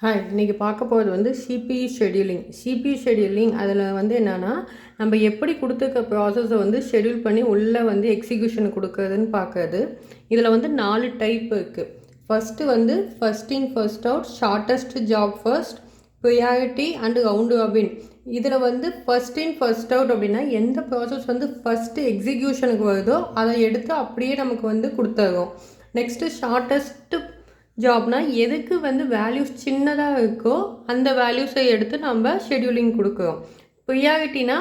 Hi, இன்றைக்கி பார்க்க போகிறது வந்து சிபியு ஷெட்யூலிங். சிபியு ஷெட்யூலிங் அதில் வந்து என்னென்னா, நம்ம எப்படி கொடுத்துருக்க ப்ராசஸை வந்து ஷெட்யூல் பண்ணி உள்ளே வந்து எக்ஸிக்யூஷன் கொடுக்குறதுன்னு பார்க்குறது. இதில் வந்து 4 டைப் இருக்குது. ஃபஸ்ட்டு வந்து first in first out, shortest job first, priority and round robin. இதில் வந்து ஃபஸ்ட் இன் ஃபர்ஸ்ட் அவுட் அப்படின்னா எந்த ப்ராசஸ் வந்து ஃபஸ்ட்டு எக்ஸிக்யூஷனுக்கு வருதோ அதை எடுத்து அப்படியே நமக்கு வந்து கொடுத்துருவோம். நெக்ஸ்ட்டு ஷார்ட்டஸ்ட்டு ஜாப்னால் எதுக்கு வந்து வேல்யூஸ் சின்னதாக இருக்கோ அந்த வேல்யூஸை எடுத்து நம்ம ஷெட்யூலிங் கொடுக்குறோம். ப்ரியாரிட்டினா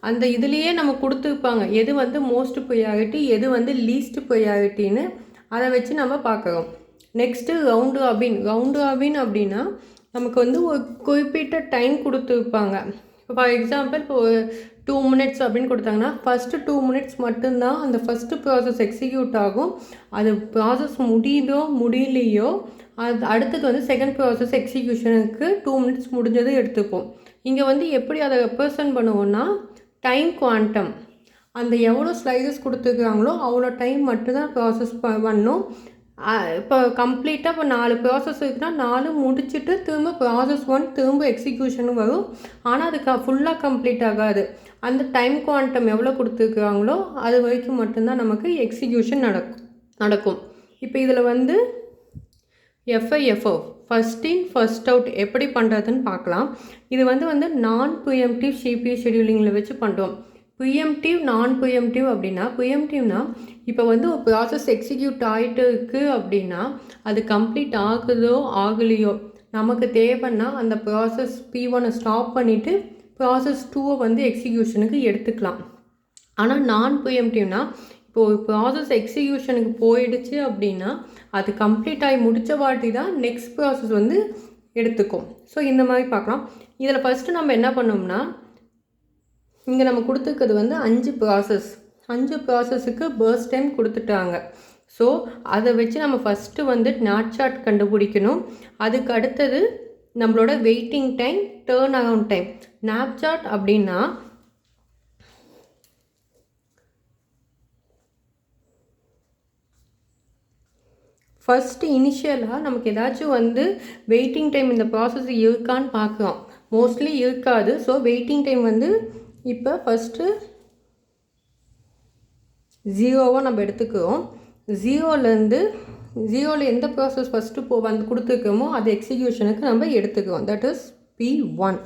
அந்த இதுலேயே நம்ம கொடுத்துருப்பாங்க எது வந்து மோஸ்ட் ப்ரியாரிட்டி, எது வந்து லீஸ்ட் ப்ரியாரிட்டின்னு அதை வச்சு நம்ம பார்க்குறோம். நெக்ஸ்ட்டு ரவுண்டு ராபின் அப்படின்னா நமக்கு வந்து ஒரு குறிப்பிட்ட டைம் கொடுத்துருப்பாங்க. ஃபார் எக்ஸாம்பிள் இப்போ 2 minutes அப்படின்னு கொடுத்தாங்கன்னா ஃபஸ்ட்டு 2 minutes மட்டும்தான் அந்த ஃபஸ்ட்டு ப்ராசஸ் எக்ஸிக்யூட் ஆகும். அது ப்ராசஸ் முடியுதோ முடியலையோ அது அடுத்தது வந்து செகண்ட் ப்ராசஸ் எக்ஸிக்யூஷனுக்கு 2 minutes முடிஞ்சதை எடுத்துப்போம். இங்கே வந்து எப்படி அதை ரெப்ரசன்ட் பண்ணுவோன்னா டைம் குவாண்டம், அந்த எவ்வளோ ஸ்லைசஸ் கொடுத்துருக்குறாங்களோ அவ்வளோ டைம் மட்டும்தான் ப்ராசஸ் பண்ணணும். இப்போ கம்ப்ளீட்டாக இப்போ 4 ப்ராசஸ் இருக்குன்னா 4 முடிச்சுட்டு திரும்ப ப்ராசஸ் 1 திரும்ப எக்ஸிக்யூஷனும் வரும். ஆனால் அது ஃபுல்லாக கம்ப்ளீட் ஆகாது. அந்த டைம் குவாண்டம் எவ்வளோ கொடுத்துருக்குறாங்களோ அது வரைக்கும் மட்டும்தான் நமக்கு எக்ஸிக்யூஷன் நடக்கும். இப்போ இதில் வந்து எஃப்ஐஎஃப்ஓ ஃபஸ்ட் இன் ஃபர்ஸ்ட் அவுட் எப்படி பண்ணுறதுன்னு பார்க்கலாம். இது வந்து நான் ப்ரீஎம்ப்டிவ் சிபியு ஷெட்யூலிங்கில் வச்சு பண்ணுறோம். ப்ரீஎம்ப்டிவ் நான் ப்ரீஎம்ப்டிவ் அப்படின்னா ப்ரீஎம்ப்டிவ்னா இப்போ வந்து ஒரு ப்ராசஸ் எக்ஸிக்யூட் ஆகிட்டு இருக்குது அப்படின்னா அது கம்ப்ளீட் ஆகுதோ ஆகலையோ நமக்கு தேவைன்னா அந்த ப்ராசஸ் P1 ஸ்டாப் பண்ணிவிட்டு ப்ராசஸ் 2 வந்து எக்ஸிக்யூஷனுக்கு எடுத்துக்கலாம். ஆனால் நான் ப்ரீஎம்ப்டிவ்னா இப்போ ஒரு ப்ராசஸ் எக்ஸிக்யூஷனுக்கு போயிடுச்சு அப்படின்னா அது கம்ப்ளீட் ஆகி முடித்த வாட்டி தான் நெக்ஸ்ட் ப்ராசஸ் வந்து எடுத்துக்கும். ஸோ இந்த மாதிரி பார்க்கலாம். இதில் ஃபஸ்ட்டு நம்ம என்ன பண்ணோம்னா இங்கே நம்ம கொடுத்துருக்கிறது வந்து 5 ப்ராசஸுக்கு பர்ஸ்ட் டைம் கொடுத்துட்டாங்க. ஸோ அதை வச்சு நம்ம ஃபஸ்ட்டு வந்து நாட் சார்ட் கண்டுபிடிக்கணும். அதுக்கு அடுத்தது நம்மளோட waiting time, turn around time. நாப் சார்ட் அப்படின்னா ஃபஸ்ட்டு இனிஷியலாக நமக்கு ஏதாச்சும் வந்து வெயிட்டிங் டைம் இந்த ப்ராசஸ் இருக்கான்னு பார்க்குறோம். மோஸ்ட்லி இருக்காது. ஸோ வெயிட்டிங் டைம் வந்து இப்போ ஃபஸ்ட்டு 0 நம்ம எடுத்துக்கிறோம். 0ல் எந்த ப்ராசஸ் ஃபஸ்ட்டு வந்து கொடுத்துருக்கோமோ அது எக்ஸிக்யூஷனுக்கு நம்ம எடுத்துக்கிறோம். That is P1.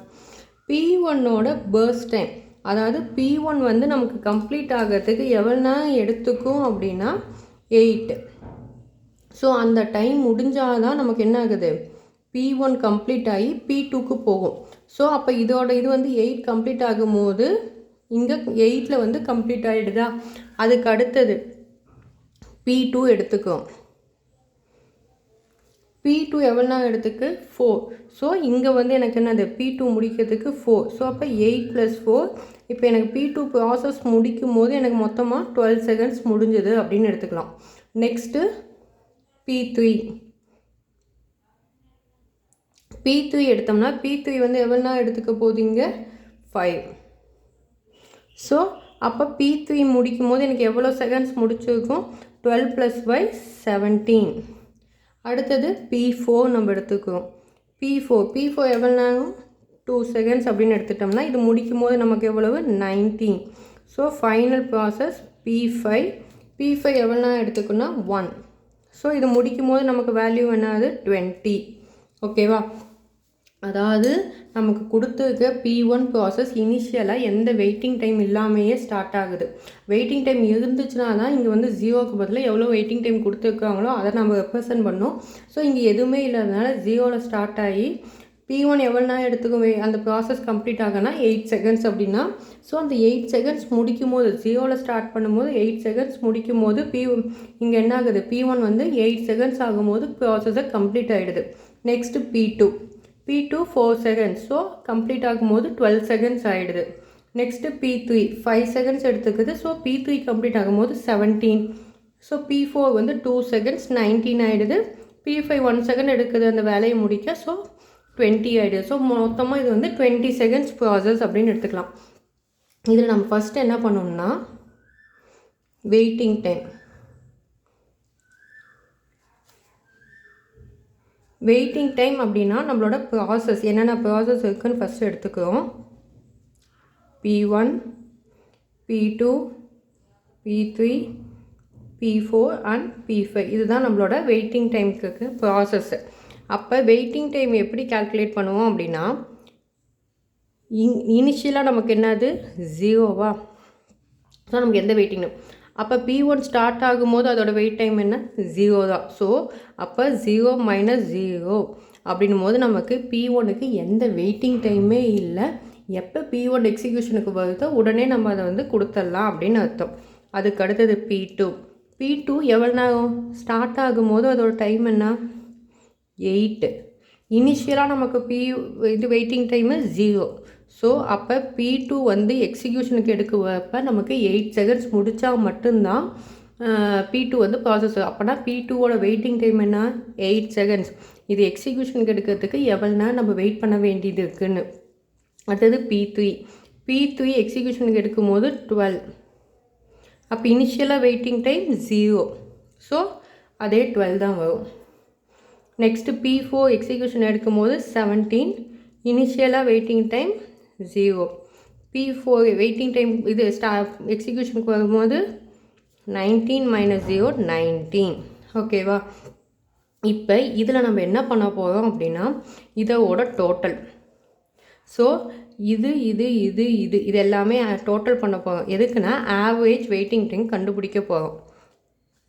P1ஓட பர்ஸ்ட் டைம், அதாவது P1 வந்து நமக்கு கம்ப்ளீட் ஆகிறதுக்கு எவ்வளோ நேரம் எடுத்துக்கும் அப்படின்னா 8. ஸோ அந்த டைம் முடிஞ்சால் தான் நமக்கு என்ன ஆகுது, P1 கம்ப்ளீட் ஆகி P2க்கு போகும். ஸோ அப்போ இது வந்து 8 கம்ப்ளீட் ஆகும்போது இங்கே 8ல் வந்து கம்ப்ளீட் ஆகிடுதா. அதுக்கு அடுத்தது P2 எடுத்துக்கிறோம். P2 எவ்வளோ நாள் எடுத்துக்கு 4. ஸோ இங்கே வந்து எனக்கு என்னது P2 முடிக்கிறதுக்கு 4. ஸோ அப்போ 8 + 4. இப்போ எனக்கு P2 ப்ராசஸ் முடிக்கும் போது எனக்கு மொத்தமாக 12 seconds முடிஞ்சது அப்படின்னு எடுத்துக்கலாம். நெக்ஸ்ட்டு P3 எடுத்தோம்னா P3 வந்து எவ்வளோ நாள் எடுத்துக்க போகுதுங்க 5. ஸோ அப்போ P3 முடிக்கும் போது எனக்கு எவ்வளோ செகண்ட்ஸ் முடிச்சிருக்கும் 12 + 5 17. அடுத்தது P4 நம்ம எடுத்துக்கிறோம். P4 எவ்வளோ நேரம் 2 seconds அப்படின்னு எடுத்துட்டோம்னா இது முடிக்கும் போது நமக்கு எவ்வளவு 19. ஸோ ஃபைனல் ப்ராசஸ் P5 எவ்வளோ நேரம் எடுத்துக்கணும்னா 1. ஸோ இது முடிக்கும் போது நமக்கு வேல்யூ என்னது 20. ஓகேவா. அதாவது நமக்கு கொடுத்துருக்க P1 ப்ராசஸ் இனிஷியலாக எந்த வெயிட்டிங் டைம் இல்லாமையே ஸ்டார்ட் ஆகுது. வெயிட்டிங் டைம் இருந்துச்சுன்னா தான் இங்கே வந்து 0க்கு பதிலாக எவ்வளோ வெயிட்டிங் டைம் கொடுத்துருக்காங்களோ அதை நம்ம ரெப்ரசன்ட் பண்ணோம். ஸோ இங்கே எதுவுமே இல்லாதனால 0ல் ஸ்டார்ட் ஆகி P1 எவ்வளோ நேரம் எடுத்துக்கும் அந்த ப்ராசஸ் கம்ப்ளீட் ஆகனா 8 seconds அப்படின்னா. ஸோ அந்த 8 seconds முடிக்கும் போது 0ல் ஸ்டார்ட் பண்ணும்போது 8 seconds முடிக்கும் போது இங்கே என்ன ஆகுது P1 வந்து 8 seconds ஆகும்போது ப்ராசஸை கம்ப்ளீட் ஆகிடுது. Next P2 4 seconds. So complete ஆகும்போது 12 seconds ஆகிடுது. நெக்ஸ்ட்டு P3 5 seconds எடுத்துக்குது. ஸோ P3 கம்ப்ளீட் ஆகும்போது 17. ஸோ P4 வந்து 2 seconds 19 ஆகிடுது. P5 1 second எடுக்குது அந்த வேலையை முடிக்க. ஸோ 20 ஆகிடுது. ஸோ மொத்தமாக இது வந்து 20 seconds ப்ராசஸ் அப்படின்னு எடுத்துக்கலாம். இதில் நம்ம ஃபஸ்ட்டு என்ன பண்ணோம்னா வெயிட்டிங் டைம் வெயிட்டிங் டைம் அப்படின்னா நம்மளோட ப்ராசஸ் என்னென்ன ப்ராசஸ் இருக்குதுன்னு ஃபஸ்ட்டு எடுத்துக்கிறோம். P1, P2, P3, P4 and P5 இதுதான் நம்மளோட வெயிட்டிங் டைமுக்கு ப்ராசஸ்ஸு. அப்போ வெயிட்டிங் டைம் எப்படி கால்குலேட் பண்ணுவோம் அப்படின்னா, இனிஷியலாக நமக்கு என்னது 0வா, ஸோ நமக்கு எந்த வெயிட்டிங், அப்போ P1 ஸ்டார்ட் ஆகும்போது அதோட வெயிட் டைம் என்ன 0 தான். ஸோ அப்போ 0 - 0 அப்படின்னும் போது நமக்கு P1க்கு எந்த வெயிட்டிங் டைமே இல்லை. எப்போ P1 எக்ஸிக்யூஷனுக்கு வருதோ உடனே நம்ம அதை வந்து கொடுத்துடலாம் அப்படின்னு அர்த்தம். அதுக்கு அடுத்தது P2 எவ்வளோ நேரம் ஸ்டார்ட் ஆகும்போது அதோட டைம் என்ன 8. இனிஷியலாக நமக்கு இது வெயிட்டிங் டைமு 0. ஸோ அப்போ P2 வந்து எக்ஸிக்யூஷனுக்கு எடுக்கிறப்ப நமக்கு 8 செகண்ட்ஸ் முடித்தா மட்டும்தான் P2 வந்து ப்ராசஸ். அப்போனா P2வோட வெயிட்டிங் டைம் என்ன 8 செகண்ட்ஸ். இது எக்ஸிக்யூஷனுக்கு எடுக்கிறதுக்கு எவ்வளோ நேரம் நம்ம வெயிட் பண்ண வேண்டியது இருக்குன்னு. அடுத்தது P3 எக்ஸிக்யூஷனுக்கு எடுக்கும் போது 12. அப்போ இனிஷியலாக வெயிட்டிங் டைம் 0. ஸோ அதே 12 தான் வரும். நெக்ஸ்ட்டு P4 எக்ஸிக்யூஷன் எடுக்கும் போது 17. இனிஷியலாக waiting time 0. P4 waiting time இது எக்ஸிக்யூஷனுக்கு வரும்போது 19 - 0 19. ஓகேவா. இப்போ இதில் நம்ம என்ன பண்ண போகிறோம் அப்படின்னா இதோட டோட்டல். ஸோ இது எல்லாமே டோட்டல் பண்ண போகிறோம். எதுக்குன்னா ஆவரேஜ் வெயிட்டிங் டைம் கண்டுபிடிக்க போகிறோம்.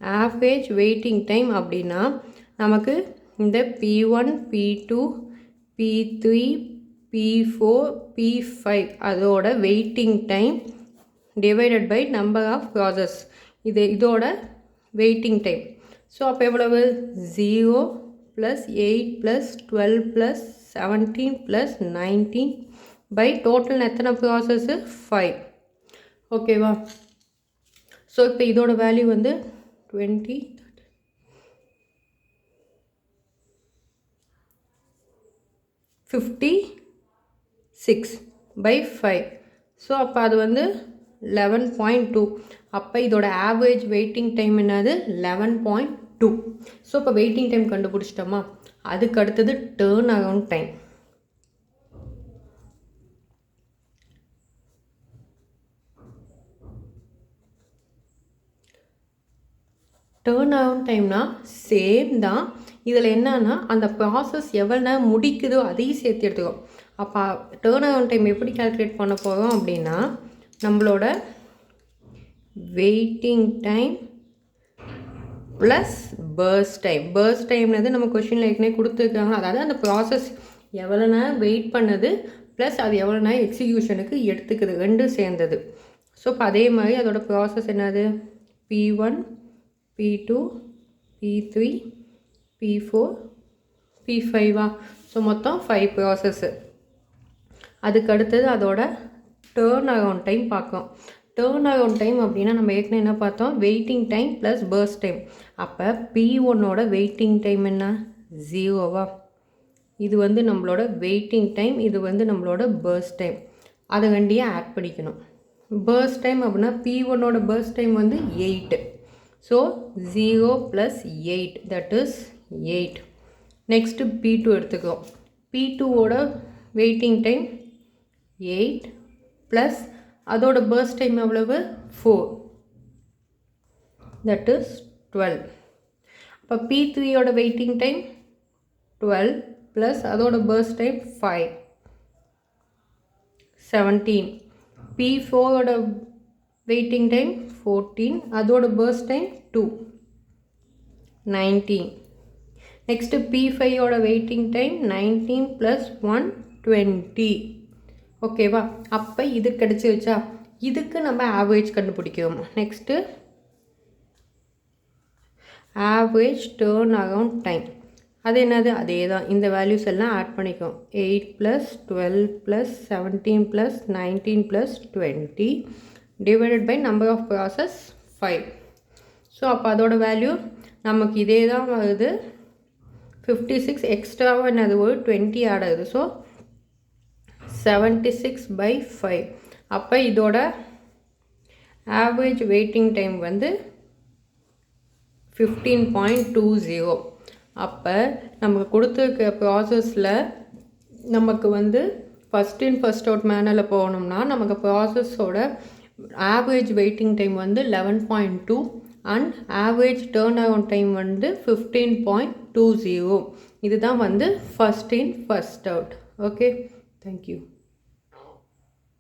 ஆவரேஜ் வெயிட்டிங் டைம் அப்படின்னா நமக்கு இந்த P1, P2, P3, P4, P5 அதோட waiting time divided by number of process இதோட வெயிட்டிங் டைம். ஸோ அப்போ எவ்வளவு 0 + 8 + 12 + 17 + 19 பை டோட்டல் எத்தனை ப்ராசஸ்ஸு 5. ஓகேவா. ஸோ இப்போ இதோட வேல்யூ வந்து 56 பை 5. ஸோ அப்போ அது வந்து 11.2. அப்போ இதோட ஆவரேஜ் வெயிட்டிங் டைம் என்னது 11.2. ஸோ இப்போ வெயிட்டிங் டைம் கண்டுபிடிச்சிட்டோமா. அதுக்கு அடுத்தது turn around time. Turn around டைம்னா சேம் தான். இதில் என்னன்னா அந்த ப்ராசஸ் எவ்வளோ நேரம் முடிக்குதோ அதையும் சேர்த்து எடுத்துக்கோம். அப்போ டேர்ன் அரவுண்ட் டைம் எப்படி கால்குலேட் பண்ண போகிறோம் அப்படின்னா நம்மளோட வெயிட்டிங் டைம் ப்ளஸ் பர்ஸ்ட் டைம்னது நம்ம கொஷினில் ஏற்கனவே கொடுத்துருக்காங்க. அதாவது அந்த ப்ராசஸ் எவ்வளோ நேரம் வெயிட் பண்ணது ப்ளஸ் அது எவ்வளோ நேரம் எக்ஸிக்யூஷனுக்கு எடுத்துக்குது ரெண்டும் சேர்ந்தது. ஸோ இப்போ அதே மாதிரி அதோட ப்ராசஸ் என்னது P1, P2, P3, P4, P5. So மொத்தம் 5 ப்ராசஸ்ஸு. அதுக்கு அடுத்தது அதோட டேர்ன் அரவுண்ட் டைம் பார்க்கும். டேர்ன் அரவுண்ட் டைம் அப்படின்னா நம்ம ஏற்கனவே என்ன பார்த்தோம் waiting time plus burst time. அப்போ P1ஓட வெயிட்டிங் டைம் என்ன 0வா. இது வந்து நம்மளோட வெயிட்டிங் டைம், இது வந்து நம்மளோட பர்ஸ்ட் டைம். அதை வண்டியை ஆட் பண்ணிக்கணும். பர்ஸ்ட் டைம் அப்படின்னா P1ஓட பர்ஸ்ட் டைம் வந்து 8. So 0 + 8 that is 8. Next P2 எடுத்துக்கிறோம். P2ஓட வெயிட்டிங் டைம் 8 ப்ளஸ் அதோட பர்ஸ்ட் டைம் எவ்வளவு 4 தட் இஸ் 12. அப்போ P3ஓட வெயிட்டிங் டைம் 12 ப்ளஸ் அதோட பர்ஸ்ட் டைம் 5 17. P4ஓட வெயிட்டிங் டைம் 14 அதோட பர்ஸ்ட் டைம் 2 19. நெக்ஸ்ட்டு P5ஓட வெயிட்டிங் டைம் 19 + 1 20. ஓகேவா. அப்போ இது கிடச்சிருச்சா. இதுக்கு நம்ம ஆவரேஜ் கண்டுபிடிக்கிறோம். Next average turn around time. அது என்னது அதே தான். இந்த வேல்யூஸ் எல்லாம் ஆட் பண்ணிக்கும். 8 + 12 + 17 + 19 + 20 divided by number of process 5. So அப்போ அதோட வேல்யூ நமக்கு இதே தான் வருது. 56 எக்ஸ்ட்ராவாக என்னது ஒரு 20 ஆட் ஆகுது. So 76 by 5. அப்போ இதோட ஆவரேஜ் வெயிட்டிங் டைம் வந்து 15.20. அப்போ நமக்கு கொடுத்துருக்க ப்ராசஸில் நமக்கு வந்து ஃபஸ்ட் இன் ஃபஸ்ட் அவுட் மேனரில் போகணும்னா நமக்கு ப்ராசஸோட ஆவரேஜ் வெயிட்டிங் டைம் வந்து 11.2 and average turn around time வந்து 15.20. இதுதான் வந்து first in first out. Okay, thank you.